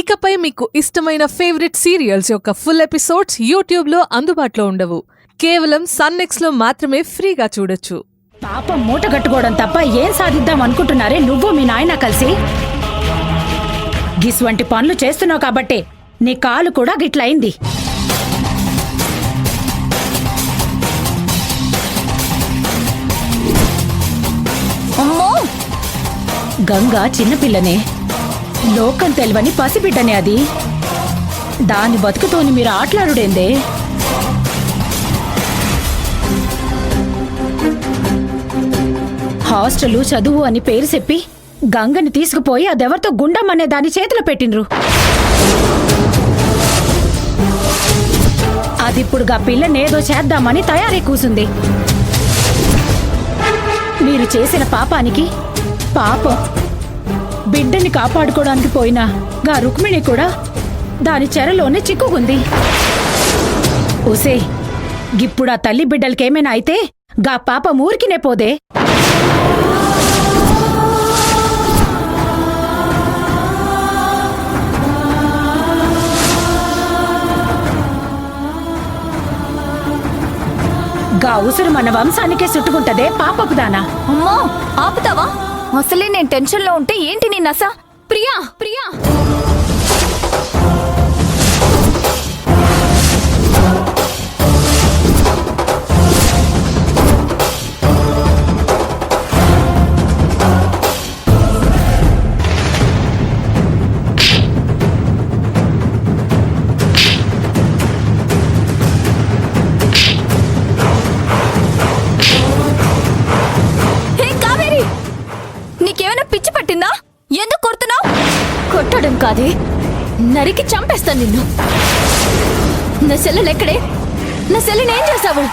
ఇకపై మీకు ఇష్టమైన ఫేవరెట్ సీరియల్స్ యొక్క ఫుల్ ఎపిసోడ్స్ యూట్యూబ్లో అందుబాటులో ఉండవు. కేవలం సన్నెక్స్లో మాత్రమే ఫ్రీగా చూడొచ్చు. పాపం మూట కట్టుకోవడం తప్ప ఏం సాధిద్దాం అనుకుంటున్నారే నువ్వు మీ నాయన కలిసి? గిస్వంటి పనులు చేస్తున్నావు కాబట్టే నీ కాలు కూడా గిట్లయింది. గంగ చిన్నపిల్లనే, లోకం తెలవని పసిబిడ్డనే. అది దాని బతుకుతోని మీరు ఆటలాడుడేందే? హాస్టలు చదువు అని పేరు చెప్పి గంగని తీసుకుపోయి అదెవరితో గుండమ్మనే దాని చేతిలో పెట్టిండ్రు. అదిప్పుడుగా పిల్లనేదో చేద్దామని తయారీ కూసుంది. మీరు చేసిన పాపానికి పాపం బిడ్డని కాపాడుకోవడానికి పోయినా గా రుక్మిణి కూడా దాని చెరలోనే చిక్కుకుంది. ఉసే, గిప్పుడు ఆ తల్లి బిడ్డలకేమైనా అయితే గా పాపం ఊరికినే పోదే. గా ఉసురు మన వంశానికే చుట్టుకుంటదే పాపపు దానా. అమ్మో ఆపుతావా? అసలే నేను టెన్షన్ లో ఉంటే ఏంటి నీ నస? ప్రియా ప్రియా ఎందుకు కొడుతున్నావు? కొట్టడం కాదే, నరికి చంపేస్తాను నిన్ను. నా చెల్లెలెక్కడే? నా చెల్లిని ఏం చేశావు?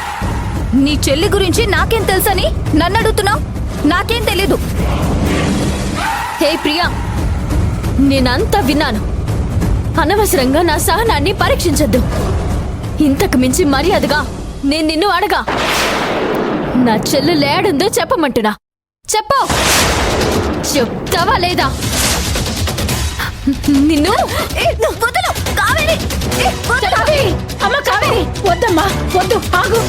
నీ చెల్లి గురించి నాకేం తెలుసని నన్ను అడుగుతున్నావు? నాకేం తెలీదు. హే ప్రియా, నేనంతా విన్నాను. అనవసరంగా నా సహనాన్ని పరీక్షించద్దు. ఇంతకు మించి మర్యాదగా నేను నిన్ను అడగా. నా చెల్లెలు ఏడుందో చెప్పమంటున్నా. చెప్పు, చెప్తావా లేదా? నిన్ను వదలు కావేరి. అమ్మ కావేరి, వద్దమ్మా, వద్దు, ఆగు.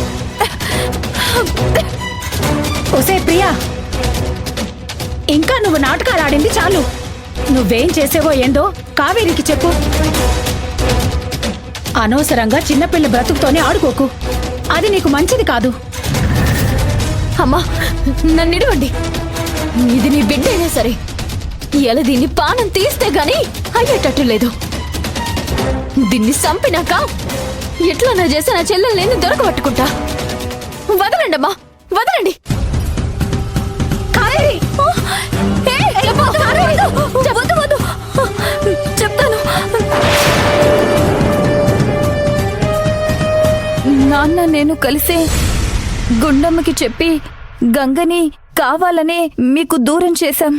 ఓసే ప్రియా, ఇంకా నువ్వు నాటకాలు ఆడింది చాలు. నువ్వేం చేసేవో ఏందో కావేరికి చెప్పు. అనవసరంగా చిన్నపిల్ల బ్రతుకుతోనే ఆడుకోకు. అది నీకు మంచిది కాదు. అమ్మా నన్నిడవండి. ఇది నీ బిడ్డ అయినా సరే ఇలా దీన్ని పానం తీస్తే గాని అయ్యేటట్టు లేదు. దీన్ని చంపినాక ఎట్లా నా చేసి నా చెల్లెల్ని దొరకబట్టుకుంటా. వదలండి అమ్మా, వదలండి. చెప్తాను. నాన్న నేను కలిసే గుండమ్మకి చెప్పి గంగని కావాలనే మీకు దూరం చేశాం.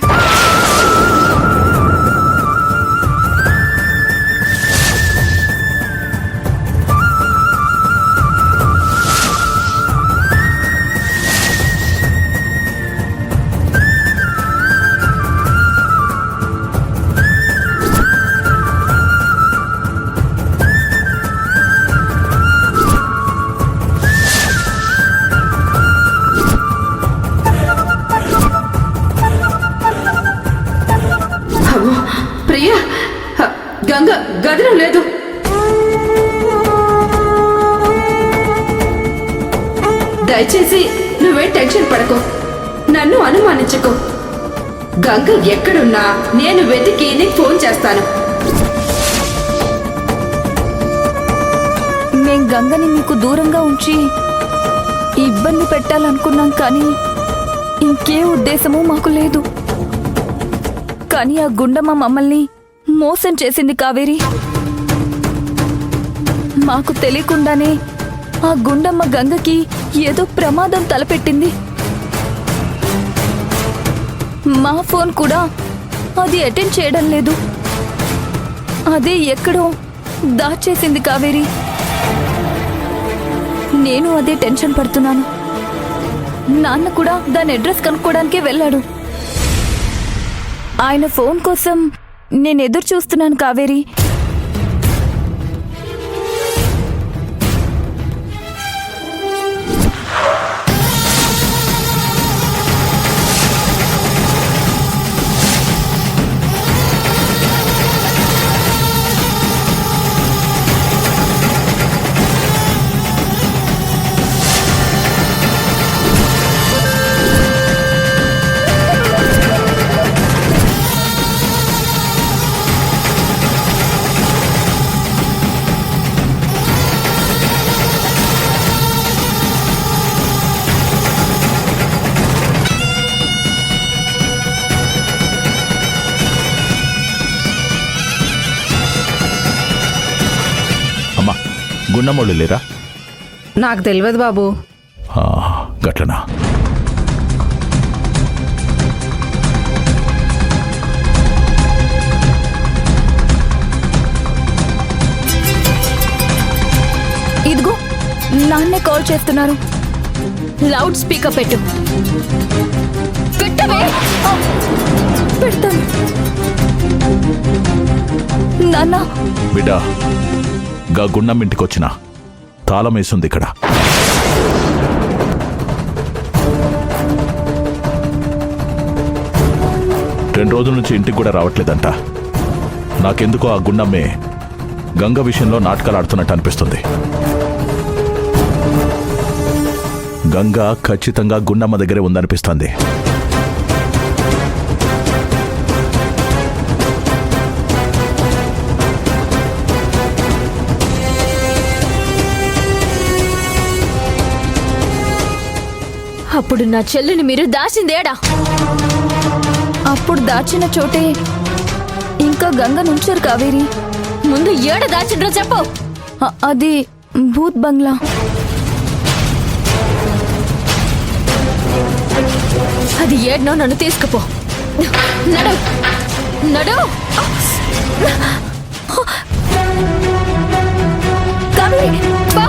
గంగ గదిలో లేదు. దయచేసి నువ్వే టెన్షన్ పడకు, నన్ను అనుమానించకు. గంగ ఎక్కడున్నా నేను వెతికి నీకు ఫోన్ చేస్తాను. మేం గంగని మీకు దూరంగా ఉంచి ఇబ్బంది పెట్టాలనుకున్నాం, కానీ ఇంకే ఉద్దేశము మాకు లేదు. కానీ ఆ గుండమ్మ మమ్మల్ని మోసం చేసింది కావేరి. మాకు తెలియకుండానే ఆ గుండమ్మ గంగకి ఏదో ప్రమాదం తలపెట్టింది. మా ఫోన్ కూడా అది అటెండ్ చేయడం లేదు. అదే ఎక్కడో దాచేసింది కావేరి. నేను అదే టెన్షన్ పడుతున్నాను. నాన్న కూడా దాని అడ్రస్ కనుక్కోవడానికే వెళ్ళాడు. ఆయన ఫోన్ కోసం నేను ఎదురు చూస్తున్నాను కావేరి. అమ్మా గుండమోళ్ళు లేరా? నాకు తెలియదు బాబు. గట్లనా? ఇదిగో నాన్నే కాల్ చేస్తున్నారు. లౌడ్ స్పీకర్ పెట్టు. పెట్టవే. పెడతాను. నాన్న బిడ్డా, గా గుండం ఇంటికొచ్చిన తాళం వేస్తుంది ఇక్కడ. రెండు రోజుల నుంచి ఇంటికి కూడా రావట్లేదంట. నాకెందుకో ఆ గుండమ్మే గంగ విషయంలో నాటకాలు ఆడుతున్నట్టు అనిపిస్తుంది. గంగ ఖచ్చితంగా గుండమ్మ దగ్గరే ఉందనిపిస్తుంది. అప్పుడు నా చెల్లిని మీరు దాచిందేడా? అప్పుడు దాచిన చోటే ఇంకా గంగ నుంచారు కావేరి. ముందు ఏడ దాచిండ్రో చెప్పు. అది భూత్ బంగ్లా. అది ఏడ్నో నన్ను తీసుకుపో. నడు నడు. కావేరి పా.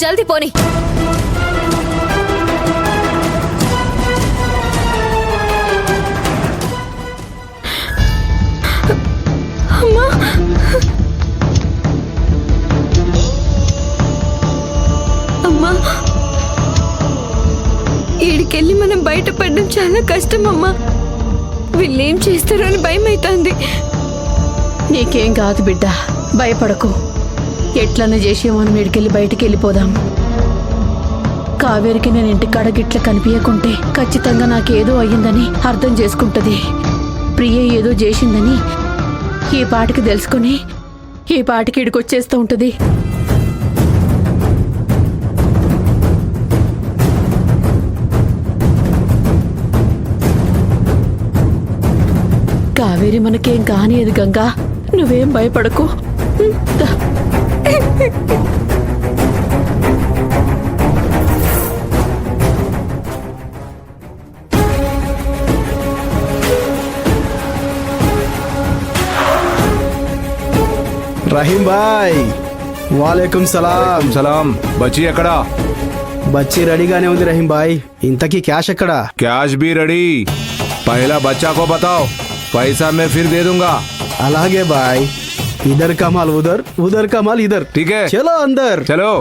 జల్దీ పోనీ. అమ్మా, ఈడికెళ్ళి మనం బయటపడడం చాలా కష్టం అమ్మా. వీళ్ళేం చేస్తారో అని భయం అవుతుంది. నీకేం కాదు బిడ్డ, భయపడకు. ఎట్లన్నా చేసి మనం ఇడికెళ్ళి బయటికి వెళ్ళిపోదాం. కావేరికి నేను ఇంటికాడ గిట్ల కనిపించకుంటే ఖచ్చితంగా నాకేదో అయ్యిందని అర్థం చేసుకుంటది. ప్రియ ఏదో చేసిందని ఈ పాటికి తెలుసుకుని ఈ పాటికి ఇడికొచ్చేస్తూ ఉంటది. కావేరి మనకేం కానియదు గంగా, నువ్వేం భయపడకు. దా. రహీం భాయ్, వాలేకుం సలాం. సలాం. బచ్చి ఎక్కడా? బచ్చి రెడీగానే ఉంది రహీం భాయ్. ఇంతకీ క్యాష్ ఎక్కడా? कैश भी रेडी. पहला बच्चा को बताओ, पैसा मैं फिर दे दूंगा. అలాగే బాయ్. ఇదర్ కమాల్ ఉదర్, ఉదర్ కమాల్ ఇదర్. ठीक है, చలో అందర్. चलो.